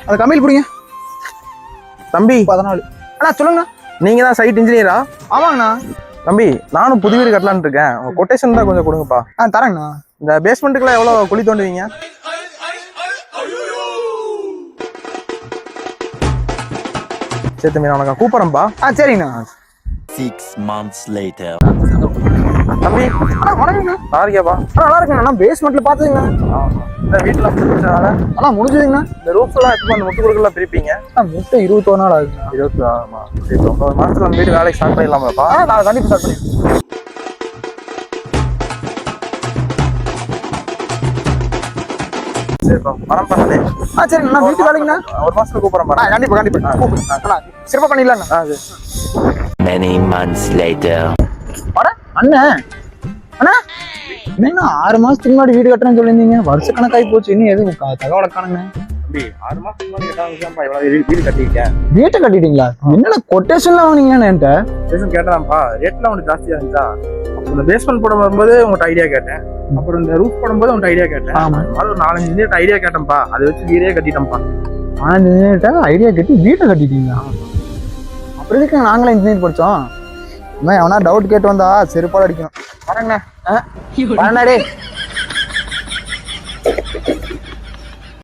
அந்த கம்மியில் பிடிங்க. தம்பி 14. அண்ணா சொல்லுங்கண்ணா. நீங்க தான் சைட் இன்ஜினியரா? ஆமாங்கண்ணா. தம்பி நானும் புது வீடு கட்டலான்னு இருக்கேன். உங்க கொட்டேஷன் தான் கொஞ்சம் கொடுங்கப்பா. தரேங்கண்ணா. இந்த பேஸ்மெண்ட்டுக்குலாம் எவ்வளோ குழி தோண்டுவீங்க? சரி தம்பி, நான் உனக்கு கூப்பிட்றேன்ப்பா. சரிங்கண்ணா. 6 months later. தம்பி வணக்கங்கண்ணா. சாரியாப்பா. நல்லா இருக்குங்கண்ணா. பேஸ்மெண்ட்ல பாத்துங்கண்ணா. இந்த வீட்டுல அண்ணா முடிஞ்சதுங்கண்ணா. இந்த ரூஃப் எல்லாம் எப்போ அந்த முட்டு கொடுக்கலாம் பிரிப்பீங்க? மொத்தம் 21 நாள் ஆகுதுண்ணா. 20 ஆமா. 9 மாசத்துல அந்த வீடு வேலைக்கு ஸ்டார்ட் பண்ணிடலாமாப்பா? நான் கண்டிப்பா ஸ்டார்ட் பண்ணிடுறேன். சரிப்பா, வரேன் பண்ணே. சரிங்க. நான் வீட்டு வேலைங்கண்ணா. ஒரு மாசத்துல கூப்பிட்றேன் பாருங்க. கண்டிப்பா கூப்பிடுங்க. சிறப்பா பண்ணிடலாங்கண்ணா. Many months later. அண்ணா என்ன 6 மாசத்துக்கு முன்னாடி வீடு கட்டுறேன்னு சொல்லியிருந்தீங்க? வருஷ கணக்காகி போச்சு. இன்னும் எதுவும் தகவலை காணுங்க. தம்பி 6 மாசத்துக்கு முன்னாடி கேட்டாங்கப்பா. இவ்வளவு வீடு கட்டியிருக்கேன். வீட்டை கட்டிட்டீங்களா? என்னென்ன கொட்டேஷன்லாம் வாங்கினீங்கன்னு என்கிட்ட பேசும் கேட்டதான்ப்பா. ரேட்லாம் உனக்கு ஜாஸ்தியா இருந்துச்சா? இந்த பேஸ்மெண்ட் போட வரும்போது உங்கள்கிட்ட ஐடியா கேட்டேன். அப்புறம் இந்த ரூஃப் போடும்போது உங்கள்கிட்ட ஐடியா கேட்டேன். அது ஒரு 4-5 இன்ஜினியர் ஐடியா கேட்டேன்ப்பா. அதை வச்சு வீடே கட்டிட்டேன்ப்பா. 5 இன்ஜினியர்கிட்ட ஐடியா கட்டி வீட்டை கட்டிட்டீங்களா? அப்புறம் இதுக்கு நாங்களே இன்ஜினியர் படித்தோம். எவனா டவுட் கேட்டு வந்தா செருப்பால் அடிக்கணும். வரேங்கண்ணா. வரேண்ணா டே.